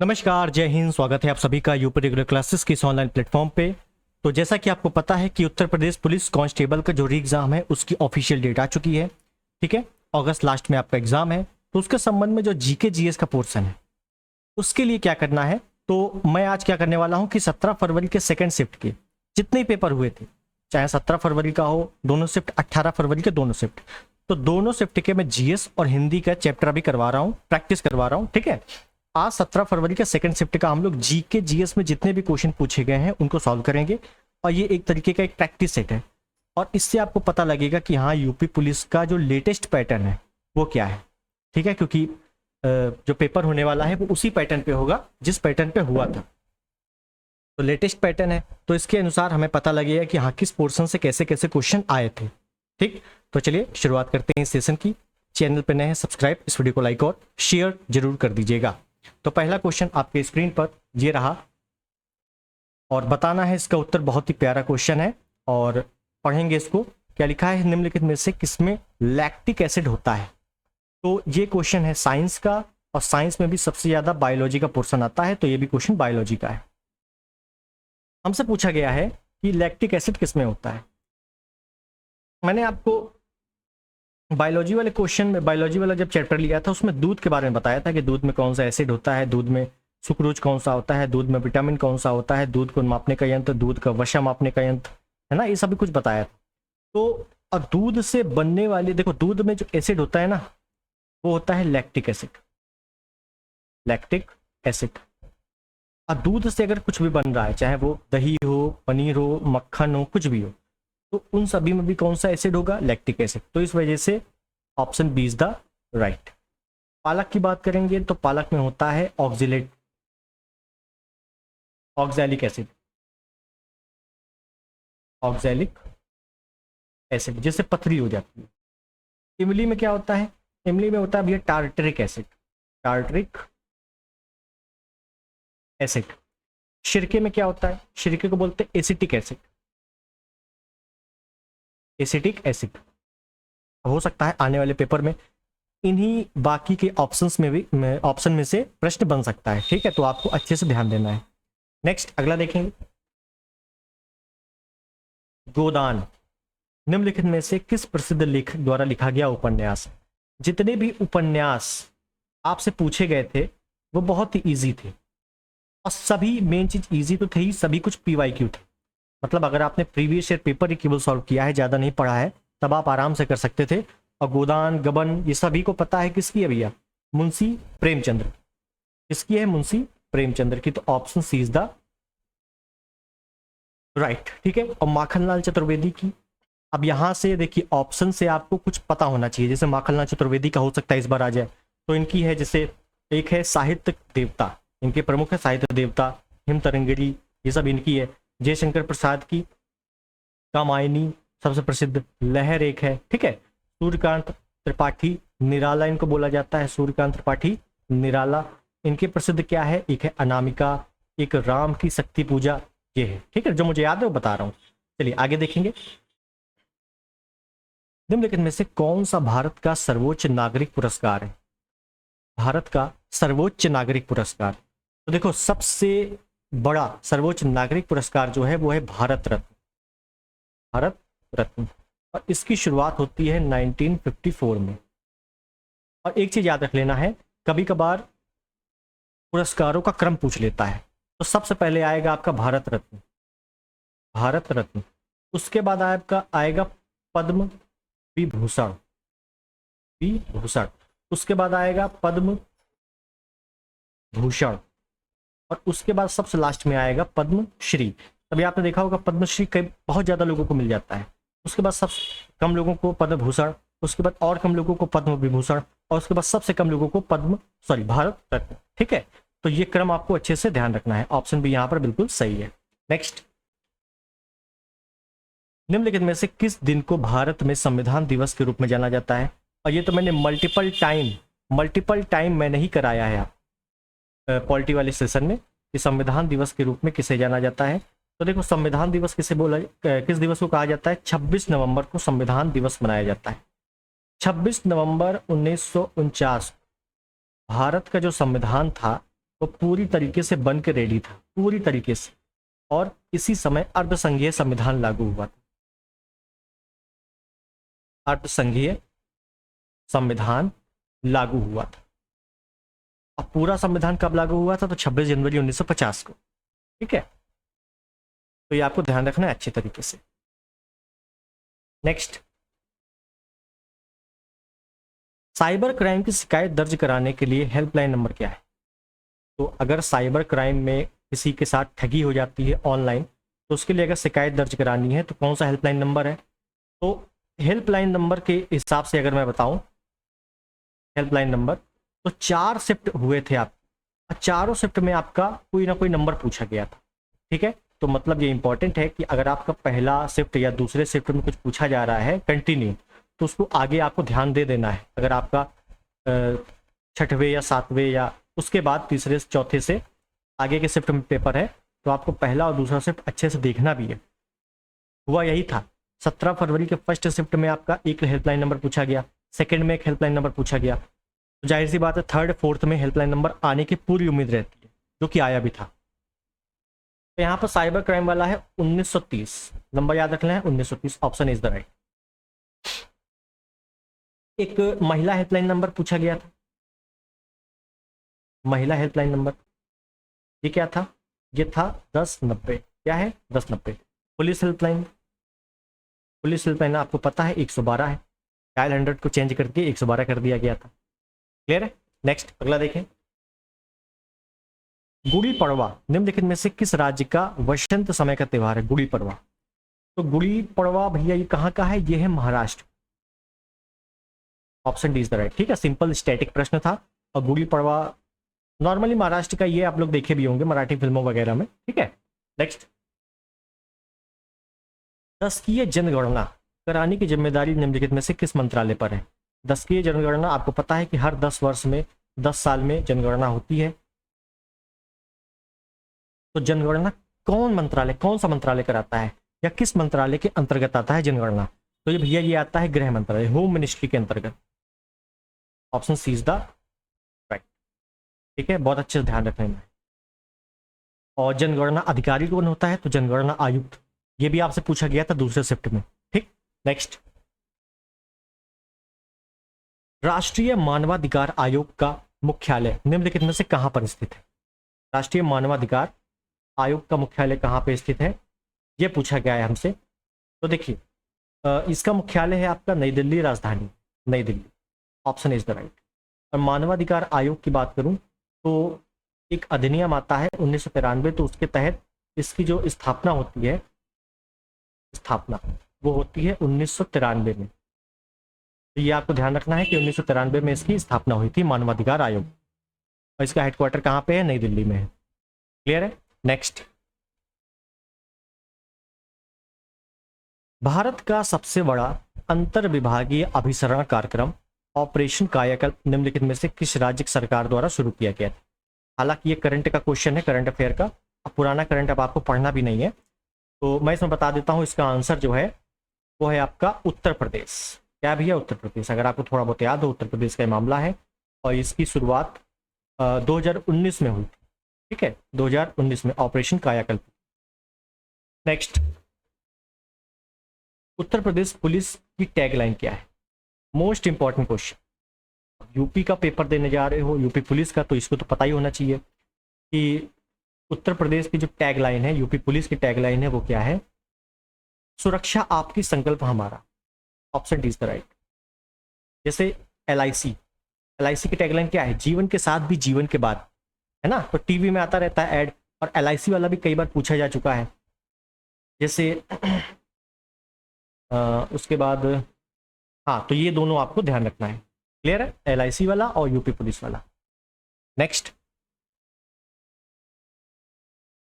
नमस्कार, जय हिंद। स्वागत है आप सभी का यूपी रेगुलर क्लासेस की इस ऑनलाइन प्लेटफॉर्म पे। तो जैसा कि आपको पता है कि उत्तर प्रदेश पुलिस कांस्टेबल का जो री एग्ज़ाम है उसकी ऑफिशियल डेट आ चुकी है। ठीक है, अगस्त लास्ट में आपका एग्जाम है। तो उसके संबंध में जो जीके जीएस का पोर्शन है उसके लिए क्या करना है, तो मैं आज क्या करने वाला हूँ कि 17 फरवरी के सेकेंड शिफ्ट के जितने पेपर हुए थे, चाहे 17 फरवरी का हो दोनों शिफ्ट, 18 फरवरी के दोनों शिफ्ट, तो दोनों शिफ्ट के मैं जीएस और हिंदी का चैप्टर अभी करवा रहा हूँ, प्रैक्टिस करवा रहा हूँ। ठीक है, आज 17 फरवरी का सेकंड शिफ्ट का हम लोग जीके जीएस में जितने भी क्वेश्चन पूछे गए हैं उनको सॉल्व करेंगे। और ये एक तरीके का एक प्रैक्टिस सेट है और इससे आपको पता लगेगा कि हाँ, यूपी पुलिस का जो लेटेस्ट पैटर्न है वो क्या है। ठीक है, क्योंकि जो पेपर होने वाला है वो उसी पैटर्न पे होगा जिस पैटर्न पे हुआ था। तो लेटेस्ट पैटर्न है तो इसके अनुसार हमें पता लगेगा कि हाँ, किस पोर्शन से कैसे कैसे क्वेश्चन आए थे। ठीक, तो चलिए शुरुआत करते हैं इस सेशन की। चैनल पे नए हैं सब्सक्राइब, इस वीडियो को लाइक और शेयर जरूर कर दीजिएगा। तो पहला क्वेश्चन आपके स्क्रीन पर ये रहा और बताना है इसका उत्तर। बहुत ही प्यारा क्वेश्चन है और पढ़ेंगे इसको। क्या लिखा है, निम्नलिखित में से किसमें लैक्टिक एसिड होता है। तो ये क्वेश्चन है साइंस का और साइंस में भी सबसे ज्यादा बायोलॉजी का पोर्शन आता है, तो ये भी क्वेश्चन बायोलॉजी का है। हमसे पूछा गया है कि लैक्टिक एसिड किसमें होता है। मैंने आपको बायोलॉजी वाले क्वेश्चन में, बायोलॉजी वाला जब चैप्टर लिया था उसमें दूध के बारे में बताया था कि दूध में कौन सा एसिड होता है, दूध में सुक्रोज कौन सा होता है, दूध में विटामिन कौन सा होता है, दूध को मापने का यंत्र, दूध का वसा मापने का यंत्र, है ना, ये सभी कुछ बताया था। तो अब दूध से बनने वाली, देखो दूध में जो एसिड होता है ना वो होता है लैक्टिक एसिड। Lactic acid. अब दूध से अगर कुछ भी बन रहा है, चाहे वो दही हो, पनीर हो, मक्खन हो, कुछ भी हो, तो उन सभी में भी कौन सा एसिड होगा, लैक्टिक एसिड। तो इस वजह से option B is the right. पालक की बात करेंगे तो पालक में होता है ऑक्सैलिक एसिड। ऑक्सैलिक एसिड जिससे पथरी हो जाती है। इमली में क्या होता है, इमली में होता है भैया टार्टरिक एसिड। Tartaric acid. सिरके में क्या होता है, सिरके को बोलते हैं एसिटिक एसिड। Acetic acid. हो सकता है आने वाले पेपर में इन्हीं बाकी के ऑप्शंस में भी ऑप्शन में से प्रश्न बन सकता है। ठीक है, तो आपको अच्छे से ध्यान देना है। नेक्स्ट अगला देखेंगे। गोदान निम्नलिखित में से किस प्रसिद्ध लेखक द्वारा लिखा गया उपन्यास। जितने भी उपन्यास आपसे पूछे गए थे वो बहुत ही इजी थे और सभी मेन चीज इजी तो थे ही, सभी कुछ पीवाईक्यू थे। मतलब अगर आपने प्रीवियस ईयर पेपर ही केवल सॉल्व किया है, ज्यादा नहीं पढ़ा है, तब आप आराम से कर सकते थे। और गोदान गबन ये सभी को पता है किसकी है भैया, मुंशी प्रेमचंद्र। किसकी है, मुंशी प्रेमचंद्र की। तो option C is the right. ठीक है, और माखनलाल चतुर्वेदी की। अब यहां से देखिए ऑप्शन से आपको कुछ पता होना चाहिए। जैसे माखनलाल चतुर्वेदी का हो सकता है इस बार आ जाए, तो इनकी है जैसे एक है साहित्य देवता, इनके प्रमुख है साहित्य देवता, हिमतरंगिणी, ये सब इनकी है। जयशंकर प्रसाद की कामायनी सबसे प्रसिद्ध। लहर एक है। ठीक है, सूर्यकांत त्रिपाठी निराला इनको बोला जाता है, सूर्यकांत त्रिपाठी निराला। इनके प्रसिद्ध क्या है, एक है अनामिका, एक राम की शक्ति पूजा, ये है। ठीक है, जो मुझे याद है वो बता रहा हूं। चलिए आगे देखेंगे। निम्नलिखित में से कौन सा भारत का सर्वोच्च नागरिक पुरस्कार है। भारत का सर्वोच्च नागरिक पुरस्कार, तो देखो सबसे बड़ा सर्वोच्च नागरिक पुरस्कार जो है वो है भारत रत्न। भारत रत्न, और इसकी शुरुआत होती है 1954 में। और एक चीज याद रख लेना है, कभी कभार पुरस्कारों का क्रम पूछ लेता है, तो सबसे पहले आएगा आपका भारत रत्न। भारत रत्न, उसके बाद आपका आएगा पद्म विभूषण। विभूषण, उसके बाद आएगा पद्म भूषण, और उसके बाद सबसे लास्ट में आएगा पद्म श्री। तभी आपने देखा होगा पद्मश्री कई बहुत ज्यादा लोगों को मिल जाता है, उसके बाद सबसे कम लोगों को पद्म भूषण, उसके बाद और कम लोगों को पद्म विभूषण, और उसके बाद सबसे कम लोगों को भारत रत्न। ठीक है, तो ये क्रम आपको अच्छे से ध्यान रखना है। ऑप्शन भी यहाँ पर बिल्कुल सही है। नेक्स्ट, निम्नलिखित में से किस दिन को भारत में संविधान दिवस के रूप में जाना जाता है। और ये तो मैंने मल्टीपल टाइम मैंने ही कराया है आप पॉलिटी वाले सेशन में कि संविधान दिवस के रूप में किसे जाना जाता है। तो देखो संविधान दिवस किस दिवस को कहा जाता है, 26 नवंबर को संविधान दिवस मनाया जाता है। 26 नवंबर 1949 भारत का जो संविधान था वो पूरी तरीके से बन के रेडी था, पूरी तरीके से। और इसी समय अर्धसंघीय संविधान लागू हुआ था। अर्धसंघीय संविधान लागू हुआ था। अब पूरा संविधान कब लागू हुआ था? तो 26 जनवरी 1950 को। ठीक है, तो ये आपको ध्यान रखना है अच्छे तरीके से। नेक्स्ट, साइबर क्राइम की शिकायत दर्ज कराने के लिए हेल्पलाइन नंबर क्या है? तो अगर साइबर क्राइम में किसी के साथ ठगी हो जाती है ऑनलाइन, तो उसके लिए अगर शिकायत दर्ज करानी है तो कौन सा हेल्पलाइन नंबर है? तो हेल्पलाइन नंबर के हिसाब से अगर मैं बताऊं, हेल्पलाइन नंबर, तो 4 शिफ्ट हुए थे आप, चारों शिफ्ट में आपका कोई ना कोई नंबर पूछा गया था। ठीक है, तो मतलब ये इंपॉर्टेंट है कि अगर आपका पहला शिफ्ट या दूसरे शिफ्ट में कुछ पूछा जा रहा है कंटिन्यू, तो उसको आगे आपको ध्यान दे देना है। अगर आपका 6वें या 7वें या उसके बाद तीसरे चौथे से आगे के शिफ्ट में पेपर है, तो आपको पहला और दूसरा शिफ्ट अच्छे से देखना भी है। हुआ यही था। 17 फरवरी के फर्स्ट शिफ्ट में आपका एक हेल्पलाइन नंबर पूछा गया, सेकंड में एक हेल्पलाइन नंबर पूछा गया, तो जाहिर सी बात है थर्ड फोर्थ में हेल्पलाइन नंबर आने की पूरी उम्मीद रहती है, जो कि आया भी था। तो यहाँ पर साइबर क्राइम वाला है 1930, नंबर याद रखना है 1930, ऑप्शन इज द राइट। एक महिला हेल्पलाइन नंबर पूछा गया था, महिला हेल्पलाइन नंबर, ये क्या था? ये था 1090। क्या है? 1090। पुलिस हेल्पलाइन, पुलिस हेल्पलाइन आपको पता है 112 है, डायल 100 को चेंज करके 112 कर दिया गया था। क्लियर है? नेक्स्ट, अगला देखें। गुड़ी पड़वा निम्नलिखित में से किस राज्य का वसंत समय का त्योहार है? गुड़ी पड़वा, तो गुड़ी पड़वा भैया ये कहाँ का है? ये है Maharashtra, option D is the right. ठीक है, सिंपल स्टैटिक प्रश्न था। और गुड़ी पड़वा नॉर्मली महाराष्ट्र का, ये आप लोग देखे भी होंगे मराठी फिल्मों वगैरह में। ठीक है, नेक्स्ट। दशकीय जनगणना कराने की जिम्मेदारी निम्नलिखित में से किस मंत्रालय पर है? दशकीय जनगणना आपको पता है कि हर 10 वर्ष में 10 साल में जनगणना होती है। तो जनगणना कौन मंत्रालय, कौन सा मंत्रालय कराता है या किस मंत्रालय के अंतर्गत आता है जनगणना? तो ये भैया ये आता है गृह मंत्रालय, होम मिनिस्ट्री के अंतर्गत। Option C is the right. ठीक है, बहुत अच्छे से ध्यान रखना है। और जनगणना अधिकारी कौन होता है? तो जनगणना आयुक्त, ये भी आपसे पूछा गया था दूसरे शिफ्ट में। ठीक, नेक्स्ट। राष्ट्रीय मानवाधिकार आयोग का मुख्यालय निम्नलिखित में से कहां पर स्थित है? राष्ट्रीय मानवाधिकार आयोग का मुख्यालय कहां पर स्थित है, यह पूछा गया है हमसे। तो देखिए, इसका मुख्यालय है आपका नई दिल्ली, राजधानी नई Delhi, option is the right. और मानवाधिकार आयोग की बात करूं तो एक अधिनियम आता है 1993, तो उसके तहत इसकी जो स्थापना होती है, स्थापना वो होती है 1993 में। तो ये आपको ध्यान रखना है कि 1993 में इसकी स्थापना हुई थी मानवाधिकार आयोग, और इसका हेडक्वार्टर कहाँ पे है? नई दिल्ली में है। क्लियर है? नेक्स्ट। भारत का सबसे बड़ा अंतर विभागीय अभिसरण कार्यक्रम ऑपरेशन कायाकल्प निम्नलिखित में से किस राज्य सरकार द्वारा शुरू किया गया था? हालांकि ये करंट का क्वेश्चन है, करंट अफेयर का, अब पुराना करंट अब आपको पढ़ना भी नहीं है, तो मैं इसमें बता देता हूँ। इसका आंसर जो है वो है आपका उत्तर प्रदेश। क्या भैया? उत्तर प्रदेश। अगर आपको थोड़ा बहुत याद हो, उत्तर प्रदेश का मामला है, और इसकी शुरुआत 2019 में हुई थी। ठीक है, 2019 में ऑपरेशन कायाकल्प। नेक्स्ट, उत्तर प्रदेश पुलिस की टैगलाइन क्या है? Most important question. यूपी का पेपर देने जा रहे हो, यूपी पुलिस का, तो इसको तो पता ही होना चाहिए कि उत्तर प्रदेश की जो टैगलाइन है, यूपी पुलिस की टैगलाइन है, वो क्या है? सुरक्षा आपकी, संकल्प हमारा। Option D is the right. जैसे LIC, LIC की टैगलाइन क्या है? जीवन के साथ भी जीवन के बाद, है ना? तो टीवी में आता रहता है ऐड, और LIC वाला भी कई बार पूछा जा चुका है। जैसे उसके बाद, हाँ, तो ये दोनों आपको ध्यान रखना है। क्लियर है? LIC वाला और यूपी पुलिस वाला। नेक्स्ट,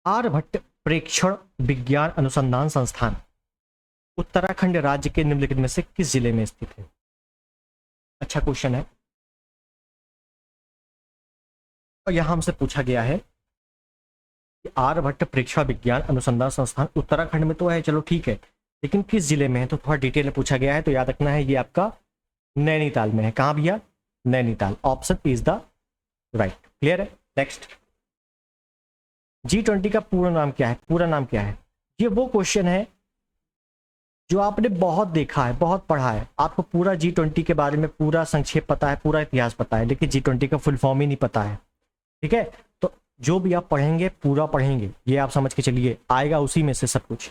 आर्यभट्ट प्रेक्षण विज्ञान अनुसंधान संस्थान उत्तराखंड राज्य के निम्नलिखित में से किस जिले में स्थित है? अच्छा क्वेश्चन है, और यहां हमसे पूछा गया है कि आर्यभट्ट प्रेक्षण विज्ञान अनुसंधान संस्थान उत्तराखंड में तो है, चलो ठीक है, लेकिन किस जिले में है? तो थोड़ा डिटेल में पूछा गया है, तो याद रखना है ये आपका नैनीताल में है। कहाँ भैया? Nainital. Option is the right. Clear है? नेक्स्ट, G20 का पूरा नाम क्या है? पूरा नाम क्या है? ये वो क्वेश्चन है जो आपने बहुत देखा है, बहुत पढ़ा है, आपको पूरा G20 के बारे में पूरा संक्षेप पता है, पूरा इतिहास पता है, लेकिन G20 का फुल फॉर्म ही नहीं पता है। ठीक है, तो जो भी आप पढ़ेंगे पूरा पढ़ेंगे, ये आप समझ के चलिए, आएगा उसी में से सब कुछ।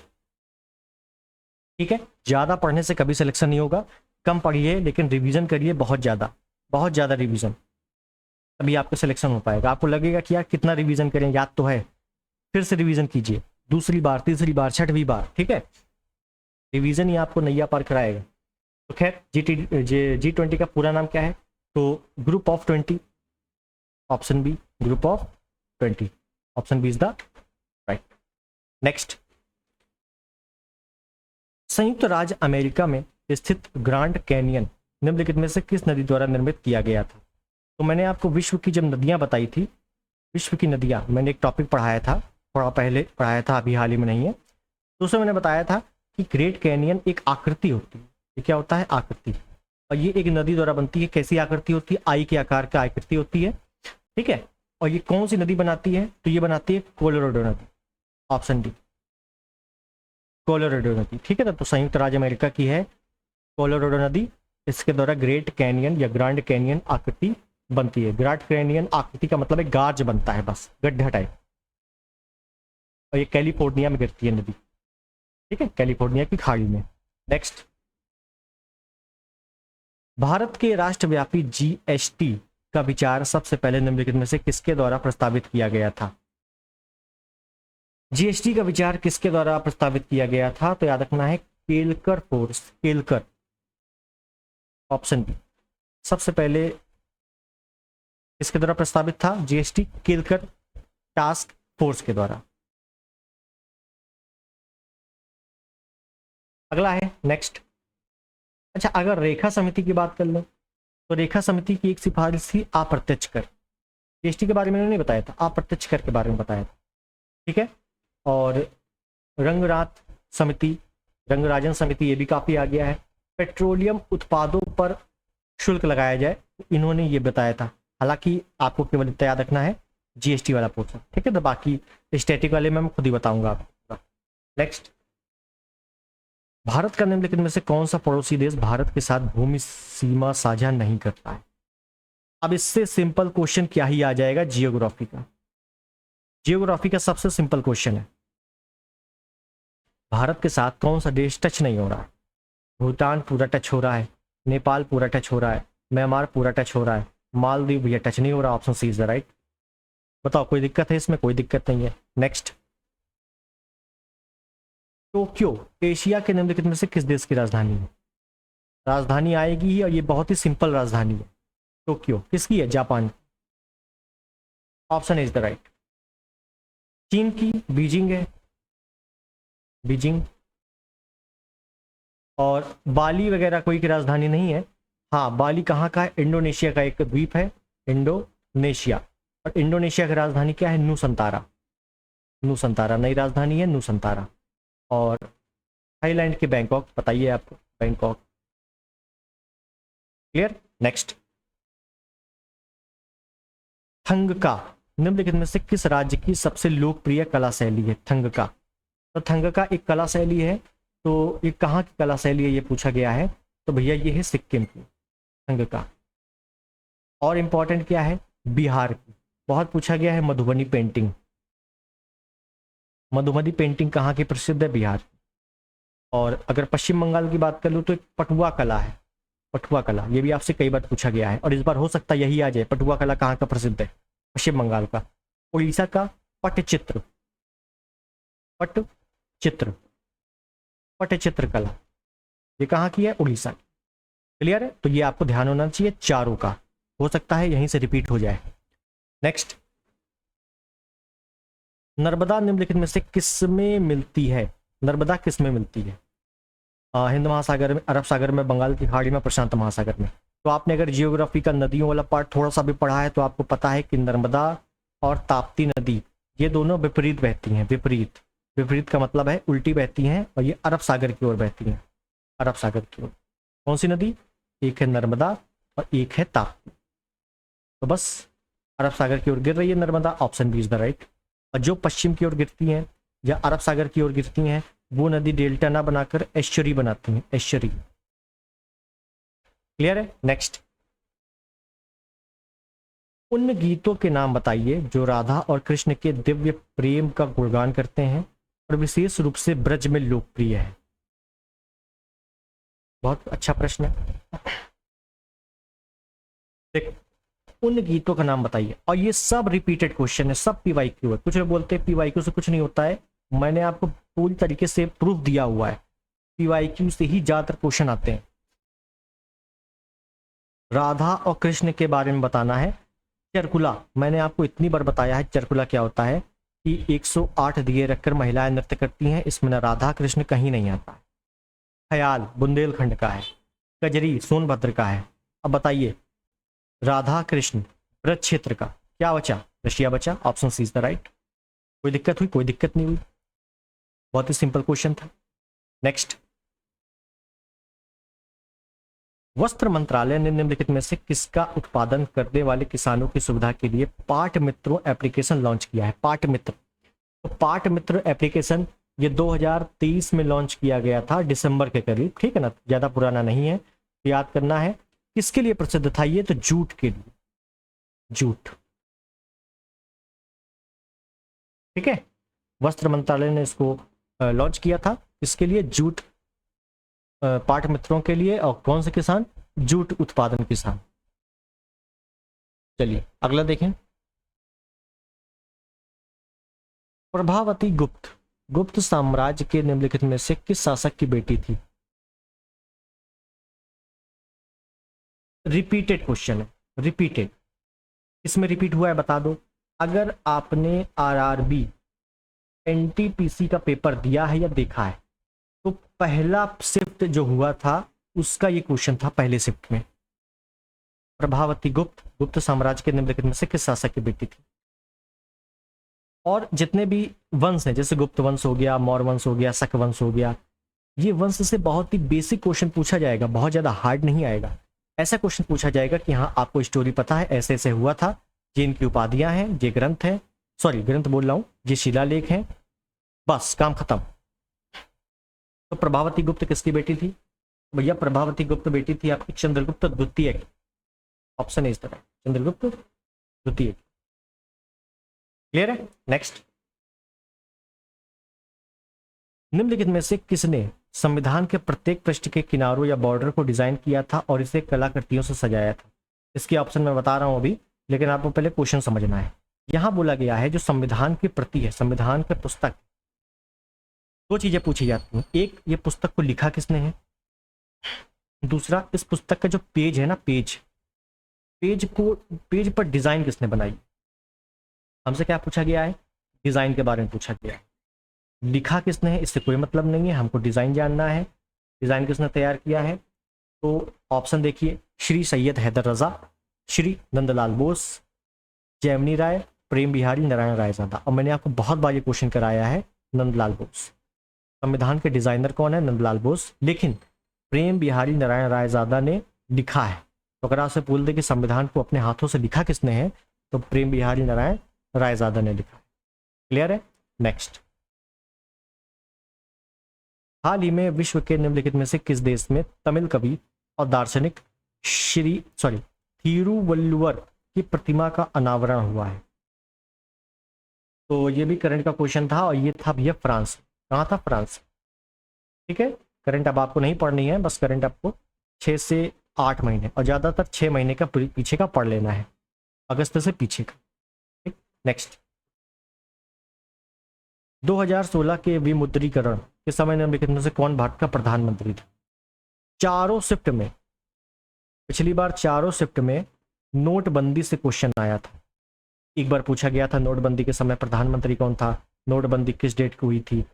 ठीक है, ज्यादा पढ़ने से कभी सिलेक्शन नहीं होगा, कम पढ़िए लेकिन रिवीजन करिए, बहुत ज्यादा रिवीजन, तभी आपका सिलेक्शन हो पाएगा। आपको लगेगा कि यार कितना रिवीजन करें, याद तो है, फिर से रिवीजन कीजिए, दूसरी बार, तीसरी बार, छठवीं बार। ठीक है, रिवीजन ही आपको नैया पार कराएगा। तो खैर, G20 का पूरा नाम क्या है? तो group of 20, option B, group of 20, option B is the right. Next, संयुक्त राज्य अमेरिका में स्थित ग्रांड कैनियन निम्नलिखित में से किस नदी द्वारा निर्मित किया गया था? तो मैंने आपको विश्व की जब नदियां बताई थी, विश्व की नदियां, मैंने एक टॉपिक पढ़ाया था, थोड़ा पहले पढ़ाया था, अभी हाल ही में नहीं है, तो उसमें मैंने बताया था कि ग्रेट कैनियन एक आकृति होती है। ये क्या होता है? आकृति। और ये एक नदी द्वारा बनती है। कैसी आकृति होती है? आई के आकार का आकृति होती है। ठीक है, और ये कौन सी नदी बनाती है? तो ये बनाती है कोलोराडो नदी, ऑप्शन डी, कोलोराडो नदी। ठीक है ना, तो संयुक्त राज्य अमेरिका की है कोलोराडो नदी, इसके द्वारा ग्रेट कैनियन या ग्रांड कैनियन आकृति बनती है। ग्रांड कैनियन आकृति का मतलब है गार्ज बनता है, बस गड्ढा टाइप, और ये कैलिफोर्निया में गिरती है नदी। ठीक है, कैलिफोर्निया की खाड़ी में। नेक्स्ट, भारत के राष्ट्रव्यापी जीएसटी का विचार सबसे पहले निम्नलिखित में से किसके द्वारा प्रस्तावित किया गया था? जीएसटी का विचार किसके द्वारा प्रस्तावित किया गया था? तो याद रखना है Kelkar force, Kelkar, option B. सबसे पहले किसके द्वारा प्रस्तावित था जीएसटी? केलकर टास्क फोर्स के द्वारा। अगला है नेक्स्ट। अच्छा, अगर रेखा समिति की बात कर लो तो रेखा समिति की एक सिफारिश थी अप्रत्यक्ष कर। जीएसटी के बारे में नहीं बताया था, अप्रत्यक्ष कर के बारे में बताया था। ठीक है, और रंगराज समिति, रंगराजन समिति, ये भी काफी आ गया है। पेट्रोलियम उत्पादों पर शुल्क लगाया जाए, इन्होंने ये बताया था। हालांकि आपको केवल इतना याद रखना है जीएसटी वाला पोर्शन। ठीक है, तो बाकी स्टैटिक वाले में मैं खुद ही बताऊंगा आपको। नेक्स्ट, भारत का निम्नलिखित में से कौन सा पड़ोसी देश भारत के साथ भूमि सीमा साझा नहीं करता है? अब इससे सिंपल क्वेश्चन क्या ही आ जाएगा? जियोग्राफी का। जियोग्राफी का सबसे सिंपल क्वेश्चन है, भारत के साथ कौन सा देश टच नहीं हो रहा है? भूटान पूरा टच हो रहा है, नेपाल पूरा टच हो रहा है, म्यांमार पूरा टच हो रहा है, मालदीव भैया टच नहीं हो रहा। Option C is the right. बताओ, कोई दिक्कत है इसमें? कोई दिक्कत नहीं है। नेक्स्ट, टोक्यो एशिया के निम्नलिखित में से किस देश की राजधानी है? राजधानी आएगी ही, और ये बहुत ही सिंपल राजधानी है। टोक्यो किसकी है? Japan. Option is the right. चीन की बीजिंग है, बीजिंग। और बाली वगैरह कोई की राजधानी नहीं है। हाँ, बाली कहाँ का है? इंडोनेशिया का एक द्वीप है, इंडोनेशिया। और इंडोनेशिया की राजधानी क्या है? नुसंतारा। नुसंतारा नई राजधानी है, नुसंतारा। और थाईलैंड के बैंकॉक, बताइए आपको, बैंकॉक। क्लियर। नेक्स्ट, थंगका निम्नलिखित में से किस राज्य की सबसे लोकप्रिय कला शैली है? थंगका, तो थंगका एक कला शैली है। तो ये कहाँ की कला शैली है ये पूछा गया है, तो भैया ये है सिक्किम की थंगका। और इंपॉर्टेंट क्या है? बिहार की। बहुत पूछा गया है मधुबनी पेंटिंग। मधुबनी पेंटिंग कहाँ की प्रसिद्ध है? बिहार की। और अगर पश्चिम बंगाल की बात कर लूँ तो एक पटुआ कला है, पटुआ कला, ये भी आपसे कई बार पूछा गया है, और इस बार हो सकता है यही आ जाए। पटुआ कला कहाँ का प्रसिद्ध है? पश्चिम बंगाल का। उड़ीसा का पटचित्र, पटचित्र, पटचित्र कला, ये कहाँ की है? उड़ीसा की। क्लियर है, तो ये आपको ध्यान होना चाहिए चारों का, हो सकता है यहीं से रिपीट हो जाए। नेक्स्ट, नर्मदा निम्नलिखित में से किस में मिलती है? नर्मदा किस में मिलती है? हिंद महासागर में, अरब सागर में, बंगाल की खाड़ी में, प्रशांत महासागर में। तो आपने अगर जियोग्राफी का नदियों वाला पार्ट थोड़ा सा भी पढ़ा है तो आपको पता है कि नर्मदा और ताप्ती नदी ये दोनों विपरीत बहती हैं। विपरीत, विपरीत का मतलब है उल्टी बहती हैं, और ये अरब सागर की ओर बहती हैं, अरब सागर की ओर। कौन सी नदी? एक है नर्मदा और एक है ताप्ती। तो बस अरब सागर की ओर गिर रही है Narmada. Option B is the right. और जो पश्चिम की ओर गिरती हैं या अरब सागर की ओर गिरती हैं वो नदी डेल्टा ना बनाकर एस्चुरी बनाती हैं, एस्चुरी। क्लियर है? नेक्स्ट, उन गीतों के नाम बताइए जो राधा और कृष्ण के दिव्य प्रेम का गुणगान करते हैं और विशेष रूप से ब्रज में लोकप्रिय है। बहुत अच्छा प्रश्न है। देख, उन गीतों का नाम बताइए, और ये सब रिपीटेड क्वेश्चन है, सब पीवाईक्यू है। कुछ लोग बोलते हैं पीवाईक्यू से कुछ नहीं होता है, मैंने आपको पूरी तरीके से प्रूफ दिया हुआ है, पीवाईक्यू से ही ज्यादातर क्वेश्चन आते हैं। राधा और कृष्ण के बारे में बताना है। चरकुला, मैंने आपको इतनी बार बताया है चरकुला क्या होता है, कि 108 दिए रखकर महिलाएं नृत्य करती हैं, इसमें न राधा कृष्ण कहीं नहीं आता है। ख्याल बुंदेलखंड का है। कजरी सोनभद्र का है। अब बताइए राधा कृष्ण ब्रज क्षेत्र का क्या बचा? रशिया बचा। Option C is the right. कोई दिक्कत हुई? कोई दिक्कत नहीं हुई, बहुत ही सिंपल क्वेश्चन था। नेक्स्ट, वस्त्र मंत्रालय ने निम्नलिखित में से किसका उत्पादन करने वाले किसानों की सुविधा के लिए पाट मित्रों एप्लीकेशन लॉन्च किया है? पाट मित्र, तो पाट मित्र एप्लीकेशन ये 2023 में लॉन्च किया गया था दिसंबर के करीब, ठीक है ना, ज्यादा पुराना नहीं है, तो याद करना है। किसके लिए प्रसिद्ध था ये? तो जूट के लिए, जूट। ठीक है, वस्त्र मंत्रालय ने इसको लॉन्च किया था, इसके लिए जूट, पाट मित्रों के लिए। और कौन से किसान? जूट उत्पादन किसान। चलिए अगला देखें। प्रभावती गुप्त गुप्त साम्राज्य के निम्नलिखित में से किस शासक की बेटी थी? रिपीटेड क्वेश्चन है, रिपीटेड। इसमें रिपीट हुआ है बता दो। अगर आपने आरआरबी एनटीपीसी का पेपर दिया है या देखा है तो पहला शिफ्ट जो हुआ था उसका ये क्वेश्चन था, पहले शिफ्ट में। प्रभावती गुप्त गुप्त साम्राज्य के निम्नलिखित में से किस शासक की बेटी थी? और जितने भी वंश हैं, जैसे गुप्त वंश हो गया, मौर्य वंश हो गया, शक वंश हो गया, ये वंश से बहुत ही बेसिक क्वेश्चन पूछा जाएगा, बहुत ज्यादा हार्ड नहीं आएगा। ऐसा क्वेश्चन पूछा जाएगा कि हाँ आपको स्टोरी पता है, ऐसे ऐसे हुआ था, ये इनकी उपाधियां हैं, ये ग्रंथ है, सॉरी ग्रंथ बोल रहा हूं, ये शिलालेख हैं, बस काम खत्म। तो प्रभावती गुप्त किसकी बेटी थी? भैया प्रभावती गुप्त बेटी थी आपकी चंद्रगुप्त द्वितीय की। ऑप्शन इस तरह, चंद्रगुप्त द्वितीय। क्लियर है? नेक्स्ट, निम्नलिखित में से किसने संविधान के प्रत्येक पृष्ठ के किनारों या बॉर्डर को डिजाइन किया था और इसे कलाकृतियों से सजाया था? इसके ऑप्शन मैं बता रहा हूं अभी, लेकिन आपको पहले क्वेश्चन समझना है। यहां बोला गया है जो संविधान की प्रति है, संविधान की पुस्तक, दो चीजें पूछी जाती हैं। एक, ये पुस्तक को लिखा किसने है? दूसरा, इस पुस्तक का जो पेज है ना, पेज पर डिजाइन किसने बनाई? हमसे क्या पूछा गया है? डिजाइन के बारे में पूछा गया है। लिखा किसने है इससे कोई मतलब नहीं है, हमको डिजाइन जानना है, डिजाइन किसने तैयार किया है। तो ऑप्शन देखिए, श्री सैयद हैदर रजा, श्री नंदलाल बोस, जैमिनी राय, प्रेम बिहारी नारायण रायजादा। और मैंने आपको बहुत बार ये क्वेश्चन कराया है, नंदलाल बोस। संविधान के डिजाइनर कौन है? नंदलाल बोस, लेकिन प्रेम बिहारी नारायण रायजादा ने लिखा है। तो अगर आपसे बोल दे कि संविधान को अपने हाथों से लिखा किसने है, तो प्रेम बिहारी नारायण रायजादा ने लिखा है। क्लियर है? नेक्स्ट, हाल ही में विश्व के निम्नलिखित में से किस देश में तमिल कवि और दार्शनिक थिरुवल्लुवर की प्रतिमा का अनावरण हुआ है? तो ये भी करंट का क्वेश्चन था, और ये था भैया फ्रांस। कहाँ था? फ्रांस। ठीक है, करंट अब आपको नहीं पढ़नी है, बस करंट आपको 6 से 8 महीने और ज्यादातर 6 महीने का पीछे का पढ़ लेना है, अगस्त से पीछे का। ठीक, नेक्स्ट, 2016 के विमुद्रीकरण के समय निम्नलिखित में से कौन भारत का प्रधानमंत्री था? चारों शिफ्ट में, पिछली बार चारों शिफ्ट में नोटबंदी से क्वेश्चन आया था। एक बार पूछा गया था नोटबंदी के समय प्रधानमंत्री कौन था, नोटबंदी किस डेट को हुई थी,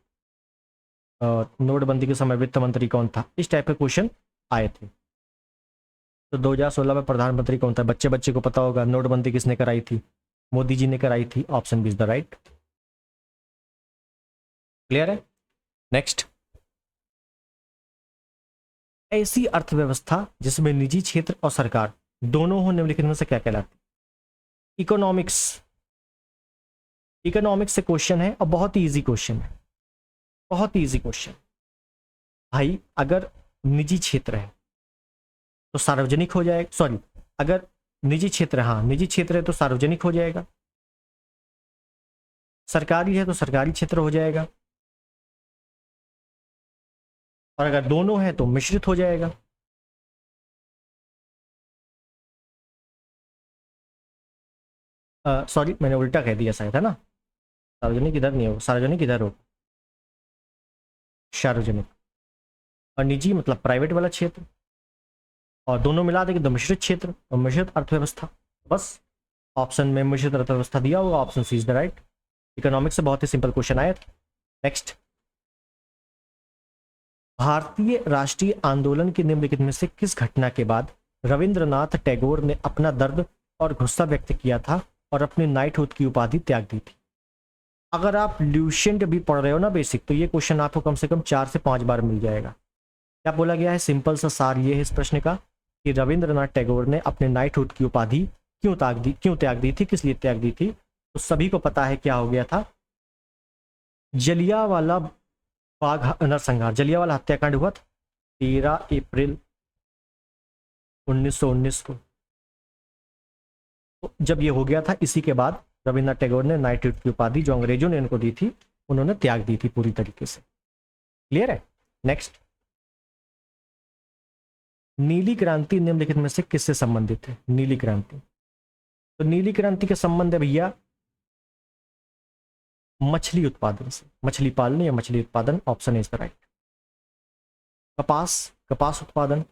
नोटबंदी के समय वित्त मंत्री कौन था, इस टाइप के क्वेश्चन आए थे। तो 2016 में प्रधानमंत्री कौन था? बच्चे बच्चे को पता होगा, नोटबंदी किसने कराई थी? मोदी जी ने कराई थी। Option B is the right. Clear है? नेक्स्ट, ऐसी अर्थव्यवस्था जिसमें निजी क्षेत्र और सरकार दोनों हो निम्नलिखित में से क्या कहलाती? इकोनॉमिक्स, इकोनॉमिक्स से क्वेश्चन है और बहुत ही इजी क्वेश्चन है, बहुत ही इजी क्वेश्चन। भाई अगर निजी क्षेत्र है तो सार्वजनिक हो जाएगा, सॉरी अगर निजी क्षेत्र, हाँ निजी क्षेत्र है तो सार्वजनिक हो जाएगा, सरकारी है तो सरकारी क्षेत्र हो जाएगा, और अगर दोनों है तो मिश्रित हो जाएगा। सॉरी मैंने उल्टा कह दिया शायद, है ना, सार्वजनिक इधर नहीं हो, सार्वजनिक इधर हो, सार्वजनिक, और निजी मतलब प्राइवेट वाला क्षेत्र, और दोनों मिला देंगे तो मिश्रित क्षेत्र और मिश्रित अर्थव्यवस्था। बस ऑप्शन में मिश्रित अर्थव्यवस्था दिया होगा, option C is the right. Economics से बहुत ही सिंपल क्वेश्चन आया था। नेक्स्ट, भारतीय राष्ट्रीय आंदोलन के निम्नलिखित में से किस घटना के बाद रविंद्रनाथ टैगोर ने अपना दर्द और गुस्सा व्यक्त किया था और अपनी नाइटहुड की उपाधि त्याग दी थी? अगर आप ल्यूसेंट भी पढ़ रहे हो ना बेसिक, तो ये क्वेश्चन आपको कम से कम 4 से 5 बार मिल जाएगा। क्या बोला गया है? सिंपल सा सार ये है इस प्रश्न का कि रविंद्रनाथ टैगोर ने अपने नाइटहुड की उपाधि क्यों त्याग दी थी, किस लिए त्याग दी थी? तो सभी को पता है क्या हो गया था, जलियांवाला बाग नरसंहार, जलियांवाला हत्याकांड हुआ था 13 अप्रैल 1919 को। तो जब ये हो गया था, इसी के बाद रविन्द्रनाथ टैगोर ने नाइटहुड की उपाधि जो अंग्रेजों ने इनको दी थी, उन्होंने त्याग दी थी पूरी तरीके से। क्लियर है? नेक्स्ट, नीली क्रांति निम्नलिखित में से किससे संबंधित है? नीली क्रांति, तो नीली क्रांति का संबंध है भैया मछली उत्पादन से, मछली पालन या मछली उत्पादन, ऑप्शन इज द राइट। कपास उत्पादन,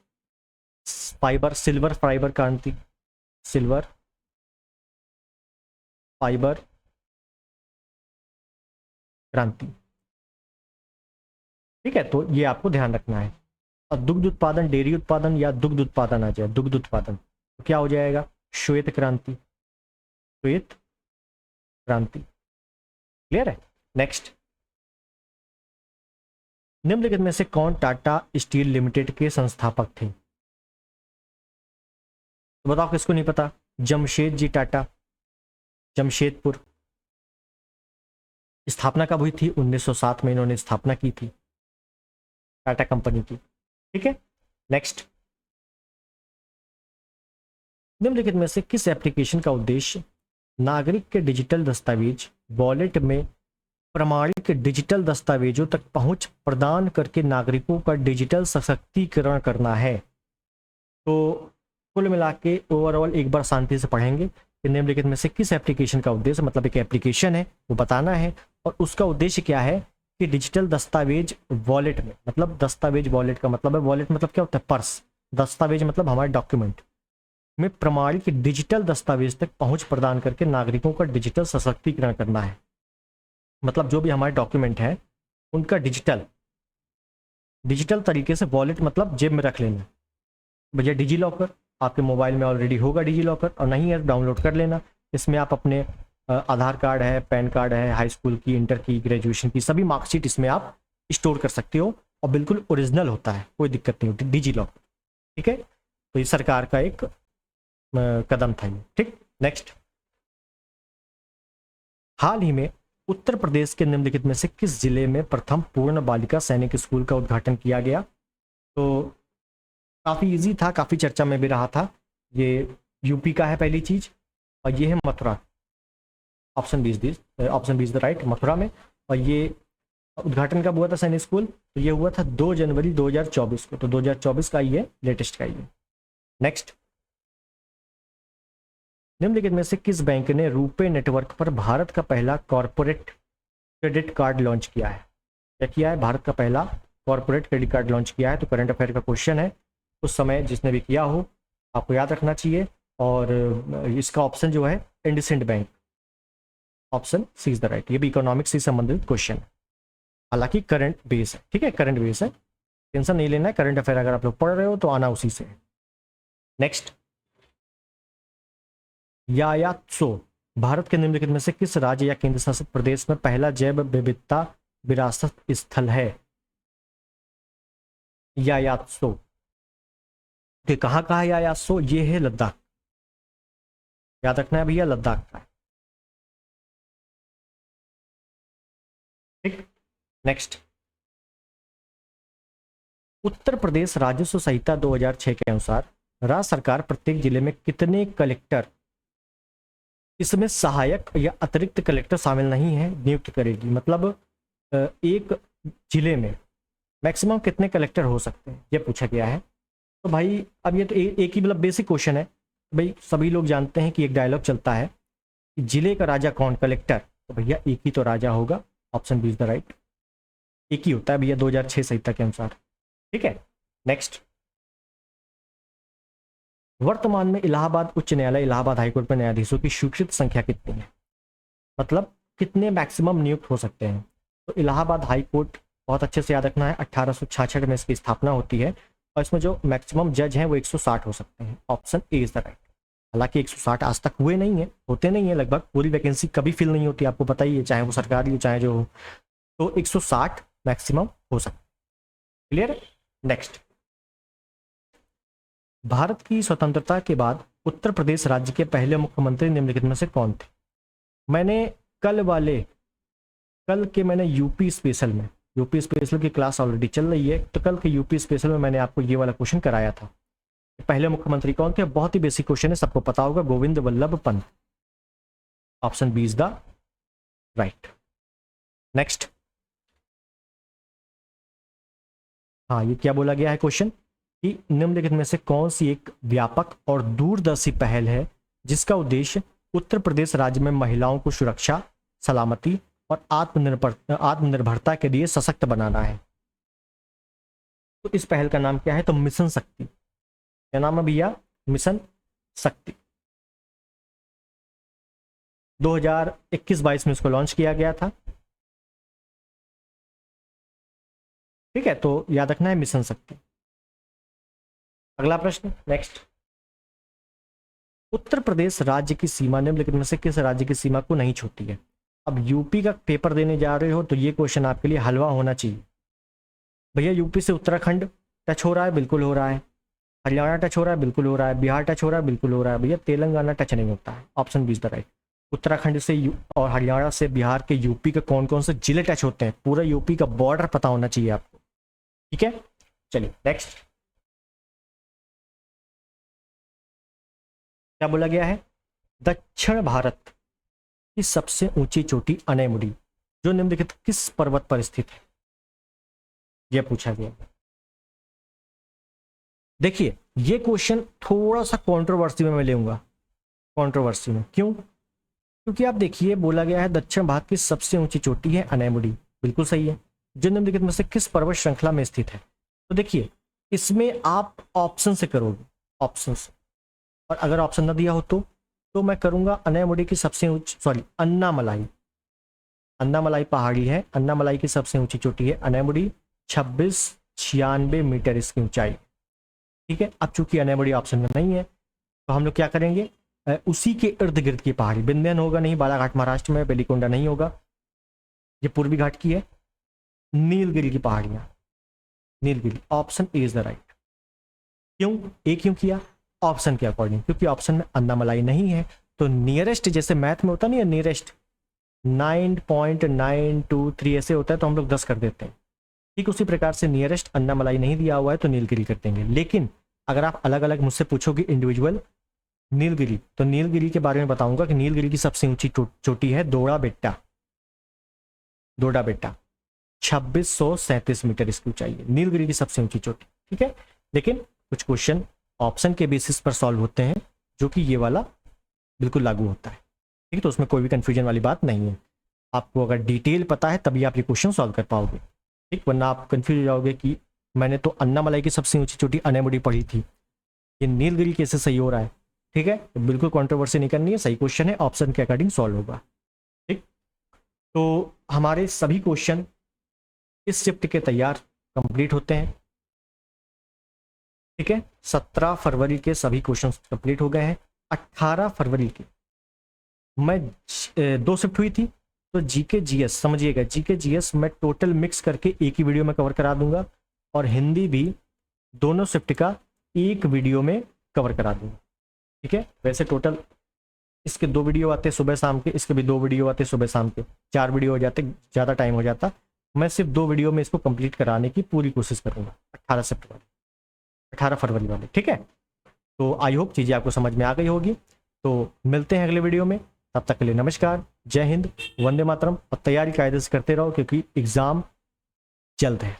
फाइबर, सिल्वर फाइबर क्रांति, सिल्वर फाइबर क्रांति। ठीक है, तो ये आपको ध्यान रखना है। और दुग्ध उत्पादन, डेयरी उत्पादन या दुग्ध उत्पादन आ जाए, दुग्ध उत्पादन, तो क्या हो जाएगा? श्वेत क्रांति, श्वेत क्रांति। क्लियर है? नेक्स्ट, निम्नलिखित में से कौन टाटा स्टील लिमिटेड के संस्थापक थे? तो बताओ किसको नहीं पता? जमशेद जी टाटा, जमशेदपुर। स्थापना कब हुई थी? 1907 में इन्होंने स्थापना की थी टाटा कंपनी की। ठीक है, नेक्स्ट, निम्नलिखित में से किस एप्लीकेशन का उद्देश्य नागरिक के डिजिटल दस्तावेज वॉलेट में प्रमाणिक डिजिटल दस्तावेजों तक पहुंच प्रदान करके नागरिकों का डिजिटल सशक्तिकरण करना है? तो कुल मिला के ओवरऑल एक बार शांति से पढ़ेंगे कि निम्नलिखित में से किस एप्लीकेशन का उद्देश्य, मतलब एक एप्लीकेशन है वो बताना है, और उसका उद्देश्य क्या है कि डिजिटल दस्तावेज वॉलेट में, मतलब दस्तावेज वॉलेट का मतलब है, वॉलेट मतलब क्या होता है? पर्स, दस्तावेज मतलब हमारे डॉक्यूमेंट में प्रमाणिक डिजिटल दस्तावेज तक पहुंच प्रदान करके नागरिकों का डिजिटल सशक्तिकरण करना है। मतलब जो भी हमारे डॉक्यूमेंट हैं उनका डिजिटल तरीके से, वॉलेट मतलब जेब में रख लेना। भैया डिजी लॉकर आपके मोबाइल में ऑलरेडी होगा, डिजी लॉकर, और नहीं है डाउनलोड कर लेना। इसमें आप अपने आधार कार्ड है, पैन कार्ड है, हाई स्कूल की, इंटर की, ग्रेजुएशन की सभी मार्कशीट इसमें आप स्टोर कर सकते हो, और बिल्कुल ओरिजिनल होता है, कोई दिक्कत नहीं होती, डिजी लॉकर। ठीक है, तो ये सरकार का एक कदम था ये। ठीक, नेक्स्ट, हाल ही में उत्तर प्रदेश के निम्नलिखित में से किस जिले में प्रथम पूर्ण बालिका सैनिक स्कूल का उद्घाटन किया गया? तो काफ़ी इजी था, काफ़ी चर्चा में भी रहा था। ये यूपी का है पहली चीज, और ये है Mathura, option B is the right, Mathura में। और ये उद्घाटन कब हुआ था सैनिक स्कूल? तो ये हुआ था 2 जनवरी 2024 को, तो 2024 का ये लेटेस्ट का ये। नेक्स्ट, निम्नलिखित में से किस बैंक ने रुपे नेटवर्क पर भारत का पहला कॉर्पोरेट क्रेडिट कार्ड लॉन्च किया है? क्या किया है? भारत का पहला कॉर्पोरेट क्रेडिट कार्ड लॉन्च किया है। तो करंट अफेयर का क्वेश्चन है, उस समय जिसने भी किया हो आपको याद रखना चाहिए। और इसका ऑप्शन जो है IndusInd bank, option C is the right. ये भी इकोनॉमिक्स से संबंधित क्वेश्चन है, हालांकि करंट बेस है। ठीक है, करंट बेस है, टेंशन नहीं लेना है। करंट अफेयर अगर आप लोग पढ़ रहे हो तो आना उसी से। नेक्स्ट, यायात्सो भारत के निम्नलिखित में से किस राज्य या केंद्र शासित प्रदेश में पहला जैव विविधता विरासत स्थल है? यायात्सो तो कहाँ का है यायात्सो? ये है लद्दाख, याद रखना है भैया, लद्दाख का है। ठीक, नेक्स्ट। उत्तर प्रदेश राजस्व संहिता 2006 के अनुसार राज्य सरकार प्रत्येक जिले में कितने कलेक्टर, इसमें सहायक या अतिरिक्त कलेक्टर शामिल नहीं है, नियुक्त करेगी? मतलब एक जिले में मैक्सिमम कितने कलेक्टर हो सकते हैं, ये पूछा गया है। तो भाई अब ये तो एक ही मतलब बेसिक क्वेश्चन है भाई, सभी लोग जानते हैं कि एक डायलॉग चलता है कि जिले का राजा कौन, कलेक्टर। तो भैया एक ही तो राजा होगा, option B is the right, एक ही होता है भैया 2006 संहिता के अनुसार। ठीक है, नेक्स्ट। वर्तमान में इलाहाबाद उच्च न्यायालय, इलाहाबाद हाईकोर्ट में न्यायाधीशों की स्वीकृत संख्या कितनी है, मतलब कितने मैक्सिमम नियुक्त हो सकते हैं? तो इलाहाबाद हाईकोर्ट बहुत अच्छे से याद रखना है, 1866 में इसकी स्थापना होती है और इसमें जो मैक्सिमम जज हैं वो 160 हो सकते हैं, option A is the right. हालांकि 160 आज तक हुए नहीं है, होते नहीं है, लगभग पूरी वैकेंसी कभी फिल नहीं होती, आपको पता ही है, चाहे वो सरकारी हो चाहे जो हो। तो 160 मैक्सिमम हो सकता है। Clear, next. भारत की स्वतंत्रता के बाद उत्तर प्रदेश राज्य के पहले मुख्यमंत्री निम्नलिखित में से कौन थे? मैंने कल के मैंने यूपी स्पेशल की क्लास ऑलरेडी चल रही है, तो कल के यूपी स्पेशल में मैंने आपको ये वाला क्वेश्चन कराया था, पहले मुख्यमंत्री कौन थे? बहुत ही बेसिक क्वेश्चन है, सबको पता होगा, Govind Vallabh Pant, option B is the right. Next. हाँ, ये क्या बोला गया है क्वेश्चन कि निम्नलिखित में से कौन सी एक व्यापक और दूरदर्शी पहल है जिसका उद्देश्य उत्तर प्रदेश राज्य में महिलाओं को सुरक्षा, सलामती और आत्मनिर्भरता के लिए सशक्त बनाना है? तो इस पहल का नाम क्या है? तो मिशन शक्ति। क्या नाम है भैया? मिशन शक्ति। 2021-22 में इसको लॉन्च किया गया था। ठीक है, तो याद रखना है मिशन शक्ति। अगला प्रश्न, नेक्स्ट। उत्तर प्रदेश राज्य की सीमा निम्नलिखित में से किस राज्य की सीमा को नहीं छूती है? अब यूपी का पेपर देने जा रहे हो तो ये क्वेश्चन आपके लिए हलवा होना चाहिए। भैया यूपी से उत्तराखंड टच हो रहा है, बिल्कुल हो रहा है। हरियाणा टच हो रहा है, बिल्कुल हो रहा है। बिहार टच हो रहा है, बिल्कुल हो रहा है। भैया तेलंगाना टच नहीं होता है, option B is the right. Uttarakhand से और हरियाणा से बिहार के यूपी के कौन कौन से जिले टच होते हैं, पूरा यूपी का बॉर्डर पता होना चाहिए आपको। ठीक है, चलिए नेक्स्ट। क्या बोला गया है? दक्षिण भारत की सबसे ऊंची चोटी अनैमुडी जो निम्नलिखित किस पर्वत पर स्थित है, यह पूछा गया। देखिए ये क्वेश्चन थोड़ा सा कंट्रोवर्सी में मैं लेऊंगा, कंट्रोवर्सी में क्यों? क्योंकि आप देखिए बोला गया है दक्षिण भारत की सबसे ऊंची चोटी है अनैमुडी, बिल्कुल सही है, जो निम्नलिखित में से किस पर्वत श्रृंखला में स्थित है? तो देखिए इसमें आप ऑप्शन से करोगे, ऑप्शन से, और अगर ऑप्शन न दिया हो तो मैं करूंगा अनैमुडी की सबसे ऊंची, सॉरी अन्नामलाई पहाड़ी है, अन्नामलाई की सबसे ऊंची चोटी है अनैमुडी, 2696 मीटर इसकी ऊंचाई। ठीक है, अब चूंकि अनैमुडी ऑप्शन में नहीं है तो हम लोग क्या करेंगे, उसी के इर्द गिर्द की पहाड़ी, विंध्यन होगा नहीं, बालाघाट महाराष्ट्र में, बेलीकोंडा नहीं होगा, ये पूर्वी घाट की है, नीलगिरी की पहाड़ियां, Nilgiri, option A is the right. क्यों ए क्यों किया? ऑप्शन के अकॉर्डिंग, क्योंकि ऑप्शन में अन्नामलाई नहीं है, तो नियरेस्ट जैसे मैथ में होता नहीं है नियरेस्ट 9.923 ऐसे होता है तो हम लोग 10 कर देते हैं, ठीक उसी प्रकार से नियरेस्ट अन्नामलाई नहीं दिया हुआ है तो नीलगिरी कर देंगे। लेकिन अगर आप अलग अलग मुझसे पूछोगे इंडिविजुअल नीलगिरी, तो नीलगिरी के बारे में बताऊंगा कि नीलगिरी की सबसे ऊंची चोटी है दोड़ा बेट्टा, 2637 मीटर इसकी ऊंचाई है, नीलगिरी की सबसे ऊंची चोटी। ठीक है, लेकिन कुछ क्वेश्चन ऑप्शन के बेसिस पर सॉल्व होते हैं जो कि ये वाला बिल्कुल लागू होता है। ठीक है, तो उसमें कोई भी कंफ्यूजन वाली बात नहीं है, आपको अगर डिटेल पता है तभी आप ये क्वेश्चन सॉल्व कर पाओगे। ठीक, वरना आप कंफ्यूज हो जाओगे कि मैंने तो अन्नामलाई की सबसे ऊंची चोटी अनैमुडी पढ़ी थी, ये नीलगिरी कैसे सही हो रहा है? ठीक है, तो बिल्कुल कंट्रोवर्सी नहीं करनी है, सही क्वेश्चन है, ऑप्शन के अकॉर्डिंग सॉल्व होगा। ठीक, तो हमारे सभी क्वेश्चन इस शिफ्ट के तैयार कंप्लीट होते हैं। ठीक है, 17 फरवरी के सभी क्वेश्चन कंप्लीट हो गए हैं। 18 फरवरी की मैं 2 शिफ्ट हुई थी, तो जीके जीएस समझिएगा, जीके जीएस मैं टोटल मिक्स करके एक ही वीडियो में कवर करा दूंगा, और हिंदी भी दोनों शिफ्ट का एक वीडियो में कवर करा दूंगा। ठीक है, वैसे टोटल इसके 2 वीडियो आते सुबह शाम के, इसके भी 2 वीडियो आते सुबह शाम के, 4 वीडियो हो जाते, ज़्यादा टाइम हो जाता। मैं सिर्फ 2 वीडियो में इसको कंप्लीट कराने की पूरी कोशिश करूँगा 18 फरवरी वाले, ठीक है। तो आई होप चीज़ें आपको समझ में आ गई होगी। तो मिलते हैं अगले वीडियो में, तब तक के लिए नमस्कार, जय हिंद, वंदे मातरम, और तैयारी कायदे से करते रहो क्योंकि एग्ज़ाम जल्द है।